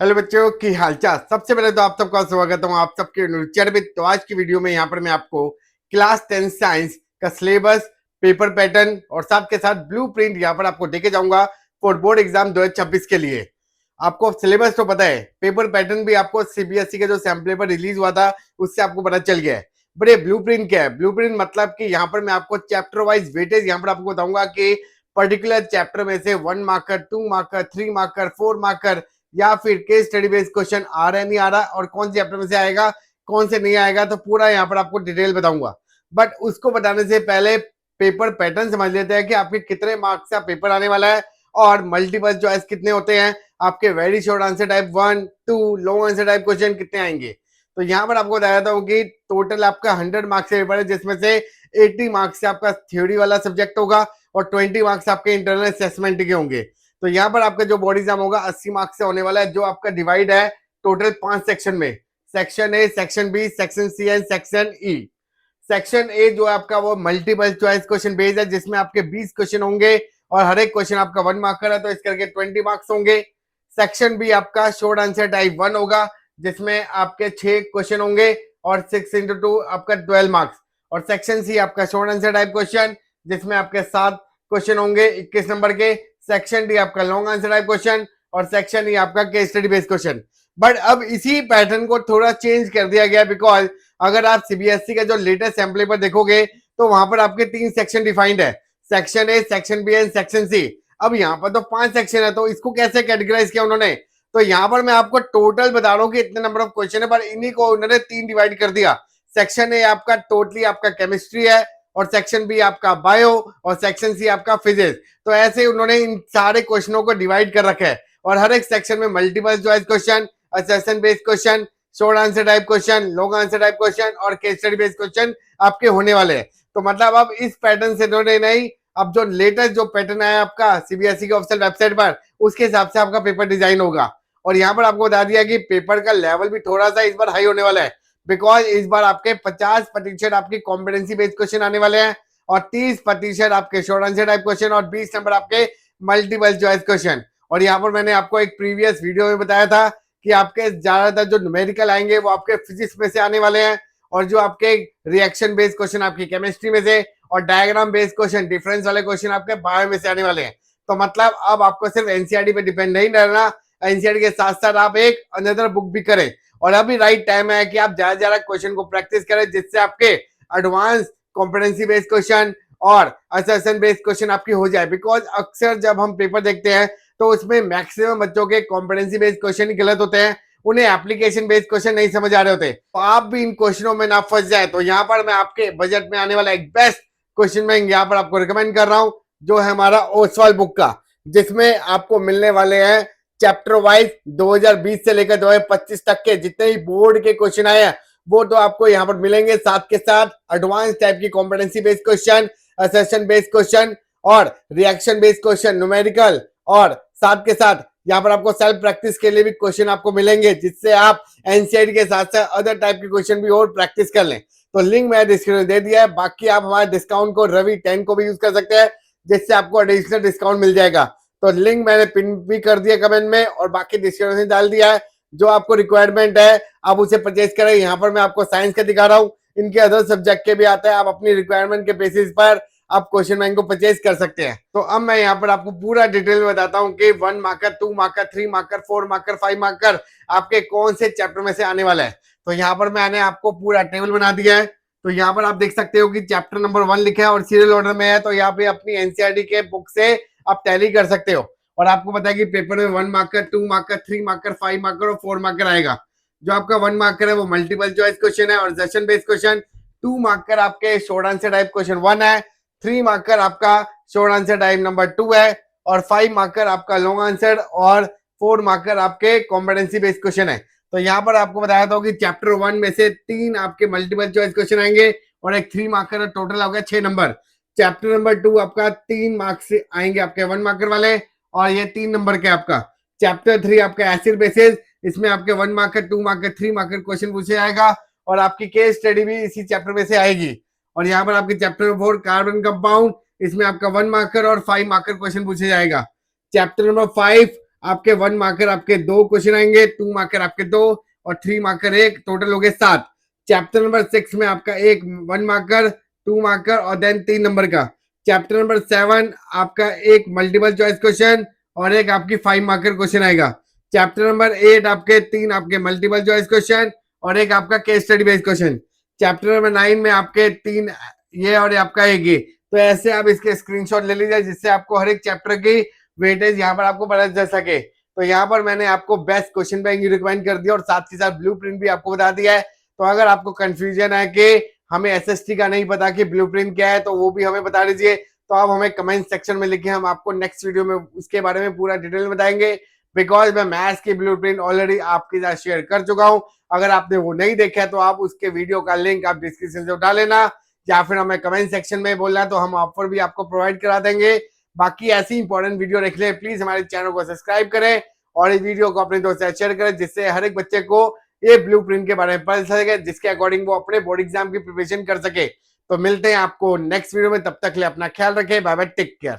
Hello बच्चों की हालचाल। सबसे पहले तो आप सबका स्वागत हूँ आप सबके न्यूज़ में। तो आज की वीडियो में यहाँ पर मैं आपको क्लास 10 साइंस का सिलेबस, पेपर पैटर्न और साथ के साथ ब्लू प्रिंट यहाँ पर आपको देके जाऊंगा फॉर बोर्ड एग्जाम 2026 के लिए। आपको सिलेबस तो पता है, पेपर पैटर्न भी आपको सीबीएसई का जो सैम्पल पेपर रिलीज हुआ था उससे आपको पता चल गया है। बट ये ब्लू प्रिंट क्या है? ब्लू प्रिंट मतलब कि यहाँ पर मैं आपको चैप्टर वाइज वेटेज यहाँ पर आपको बताऊंगा कि पर्टिकुलर चैप्टर में से 1 मार्कर, 2 मार्कर, 3 मार्कर, 4 मार्कर या फिर केस स्टडी बेस्ड क्वेश्चन आ रहा है नहीं आ रहा और कौन से चैप्टर में से आएगा कौन से नहीं आएगा, तो पूरा यहाँ पर आपको डिटेल बताऊंगा। बट उसको बताने से पहले पेपर पैटर्न समझ लेते हैं कि आपके कितने मार्क्स का पेपर आने वाला है और मल्टीपल चॉइस कितने होते हैं, आपके very short answer type 1, 2, long answer type question कितने आएंगे। तो यहाँ पर आपको बताया था कि टोटल आपका 100 मार्क्स का पेपर है, जिसमें से 80 मार्क्स से आपका थ्योरी वाला सब्जेक्ट होगा और 20 मार्क्स आपके इंटरनल असेसमेंट के होंगे। तो यहाँ पर आपका जो बॉडी एग्जाम होगा 80 मार्क्स से होने वाला है, जो आपका डिवाइड है टोटल 5 सेक्शन में। Section A, section B, section C and section E. Section A जो आपका वो मल्टीपल चॉइस क्वेश्चन बेस्ड है, जिसमें आपके 20 क्वेश्चन होंगे और हर एक क्वेश्चन आपका 1 मार्कर है, तो इस करके 20 मार्क्स होंगे। सेक्शन बी आपका शॉर्ट आंसर टाइप 1 होगा, जिसमें आपके 6 क्वेश्चन होंगे और 6 इंटू 2 आपका 12 मार्क्स। और सेक्शन सी आपका शॉर्ट आंसर टाइप क्वेश्चन, जिसमें आपके 7 क्वेश्चन होंगे 21 नंबर के। सेक्शन डी आपका लॉन्ग आंसर टाइप क्वेश्चन और सेक्शन ई आपका case study based question. But अब इसी पैटर्न को थोड़ा चेंज कर दिया गया, बिकॉज अगर आप सीबीएसई का जो लेटेस्ट सैम्पल पेपर देखोगे तो वहां पर आपके 3 सेक्शन डिफाइंड है, section A, section B and section C. अब यहाँ पर तो 5 सेक्शन है, तो इसको कैसे कैटेगराइज किया उन्होंने? तो यहाँ पर मैं आपको टोटल बता रहा हूँ कि इतने नंबर ऑफ क्वेश्चन है, पर इन्हीं को उन्होंने 3 डिवाइड कर दिया। सेक्शन ए आपका टोटली आपका केमिस्ट्री है और सेक्शन बी आपका बायो और सेक्शन सी आपका फिजिक्स। तो ऐसे उन्होंने इन सारे क्वेश्चनों को डिवाइड कर रखा है और हर एक सेक्शन में multiple choice question, assassin based question, short answer type question, long answer type question और केस स्टडी बेस्ड क्वेश्चन आपके होने वाले हैं। तो मतलब अब इस पैटर्न से उन्होंने नहीं, अब जो लेटेस्ट जो पैटर्न आया आपका सीबीएसई के ऑफिशियल वेबसाइट पर, उसके हिसाब से आपका पेपर डिजाइन होगा। और यहाँ पर आपको बता दिया कि पेपर का लेवल भी थोड़ा सा इस बार हाई होने वाला है, बिकॉज इस बार आपके 50% आपके कॉम्पिटेंसी बेस्ड क्वेश्चन आने वाले हैं और 30% आपके शॉर्ट आंसर टाइप क्वेश्चन और 20 नंबर आपके मल्टीपल चॉइस क्वेश्चन। और यहाँ पर मैंने आपको एक प्रीवियस वीडियो में बताया था कि आपके ज्यादातर जो न्यूमेरिकल आएंगे वो आपके फिजिक्स में से आने वाले हैं और जो आपके रिएक्शन बेस्ड क्वेश्चन आपकी केमिस्ट्री में से और डायग्राम बेस्ड क्वेश्चन, डिफरेंस वाले क्वेश्चन आपके बायो में से आने वाले हैं। तो मतलब अब आपको सिर्फ एनसीईआरटी पे डिपेंड नहीं रहना, एनसीईआरटी के साथ साथ आप एक अनदर बुक भी करें। और अभी राइट टाइम है कि आप ज्यादा ज्यादा क्वेश्चन को प्रैक्टिस करें, जिससे आपके एडवांस कॉम्पिटेंसी बेस्ड क्वेश्चन और असेसन बेस्ड क्वेश्चन आपकी हो जाए। बिकॉज अक्सर जब हम पेपर देखते हैं तो उसमें मैक्सिमम बच्चों के कॉम्पिटेंसी बेस्ड क्वेश्चन ही गलत होते हैं, उन्हें एप्लीकेशन बेस्ड क्वेश्चन नहीं समझ आ रहे होते। तो आप भी इन क्वेश्चनों में ना फंस जाए, तो यहाँ पर मैं आपके बजट में आने वाला एक बेस्ट क्वेश्चन बैंक यहाँ पर आपको रिकमेंड कर रहा हूँ, जो है हमारा ओसवाल बुक का, जिसमें आपको मिलने वाले हैं चैप्टर वाइज 2020 से लेकर 2025 तक के जितने ही बोर्ड के क्वेश्चन आए हैं वो तो आपको यहाँ पर मिलेंगे। साथ के साथ एडवांस टाइप की competency based question, assassin based question और रिएक्शन बेस्ड क्वेश्चन, न्यूमेरिकल, और साथ के साथ यहाँ पर आपको सेल्फ प्रैक्टिस के लिए भी क्वेश्चन आपको मिलेंगे, जिससे आप एनसीईआरटी के साथ साथ अदर टाइप के क्वेश्चन भी और प्रैक्टिस कर लें। तो लिंक मैंने डिस्क्रिप्शन दे दिया है। बाकी आप हमारे डिस्काउंट को रवि 10 को भी यूज कर सकते हैं, जिससे आपको एडिशनल डिस्काउंट मिल जाएगा। तो लिंक मैंने पिन भी कर दिया कमेंट में और बाकी डिस्क्रिप्शन डाल दिया है। जो आपको रिक्वायरमेंट है आप उसे परचेज करें। यहाँ पर मैं आपको साइंस का दिखा रहा हूँ, इनके अदर सब्जेक्ट के भी आते हैं, आप अपनी रिक्वायरमेंट के बेसिस पर आप क्वेश्चन बैंक को परचेज कर सकते हैं। तो अब मैं यहाँ पर आपको पूरा डिटेल में बताता हूँ कि 1 marker, 2 marker, 3 marker, 4 marker, 5 marker आपके कौन से चैप्टर में से आने वाला है। तो यहाँ पर मैंने आपको पूरा टेबल बना दिया है। तो यहाँ पर आप देख सकते हो कि चैप्टर नंबर 1 लिखा है और सीरियल ऑर्डर में है। तो यहाँ पे अपनी एनसीईआरटी के बुक से आप टैली कर सकते हो। और आपको पता है कि पेपर में 1 मार्कर, 2 मार्कर, 3 मार्कर, 5 मार्कर और 4 मार्कर आएगा। जो आपका 1 मार्कर है वो मल्टीपल चॉइस क्वेश्चन है और सेशन बेस्ड क्वेश्चन। 2 मार्कर आपके शॉर्ट आंसर टाइप क्वेश्चन 1 है। 3 मार्कर आपका शॉर्ट आंसर टाइप नंबर 2 है और 5 मार्कर आपका लॉन्ग आंसर और 4 मार्कर आपके कॉम्पिटेंसी बेस्ड क्वेश्चन है। तो यहाँ पर आपको बताया था कि चैप्टर 1 में से 3 आपके मल्टीपल चॉइस क्वेश्चन आएंगे और एक 3 मार्कर, टोटल हो गया 6 नंबर। चैप्टर नंबर 2 आपका 3 मार्क्स से आएंगे आपके 1 मार्कर वाले और ये 3 नंबर के आपका। चैप्टर 3 आपका एसिड बेसिस, इसमें आपके 1 मार्कर, 2 मार्कर, 3 मार्कर क्वेश्चन पूछे जाएगा और आपकी केस स्टडी भी इसी चैप्टर में से आएगी। और यहाँ पर आपके चैप्टर 4 कार्बन कंपाउंड, इसमें आपका 1 मार्कर और 5 मार्कर क्वेश्चन पूछे जाएगा। चैप्टर नंबर 5 आपके 1 मार्कर आपके 2 क्वेश्चन आएंगे, 2 मार्कर आपके 2 और 3 मार्कर 1, टोटल हो गए 7। चैप्टर नंबर 6 में आपका एक 1 मार्कर, 2 मार्कर और देन 3 नंबर का। चैप्टर नंबर 7 आपका एक मल्टीपल चॉइस क्वेश्चन और एक आपकी 5 मार्कर क्वेश्चन आएगा। चैप्टर नंबर 8 आपके 3 आपके मल्टीपल चॉइस क्वेश्चन और एक आपका case study based question. Chapter number 9 में आपके 3 ये और आपका एक ये। तो ऐसे आप इसके स्क्रीनशॉट ले लीजिए जिससे आपको हर एक चैप्टर की वेटेज यहाँ पर आपको पता चल सके। तो यहाँ पर मैंने आपको बेस्ट क्वेश्चन बैंक रिकमेंड कर दिया और साथ ही साथ ब्लूप्रिंट भी आपको बता दिया है। तो अगर आपको कंफ्यूजन है कि हमें एसएसटी का नहीं पता कि ब्लूप्रिंट क्या है तो वो भी हमें बता दीजिए। तो आप हमें कमेंट सेक्शन में लिखिए, हम आपको नेक्स्ट वीडियो में उसके बारे में पूरा डिटेल में बताएंगे। बिकॉज मैं मैथ्स की ब्लूप्रिंट ऑलरेडी आपके साथ शेयर कर चुका हूं। अगर आपने वो नहीं देखा तो आप उसके वीडियो का लिंक आप डिस्क्रिप्शन से उठा लेना या फिर हमें कमेंट सेक्शन में बोलना तो हम ऑफर भी आपको प्रोवाइड करा देंगे। बाकी ऐसी इंपॉर्टेंट वीडियो देखने प्लीज हमारे चैनल को सब्सक्राइब करें और इस वीडियो को अपने दोस्तों से शेयर करें जिससे हर एक बच्चे को ये ब्लूप्रिंट के बारे में पता चल सके, जिसके अकॉर्डिंग वो अपने बोर्ड एग्जाम की प्रिपरेशन कर सके। तो मिलते हैं आपको नेक्स्ट वीडियो में, तब तक के लिए अपना ख्याल रखें, बाय बाय, टेक केयर।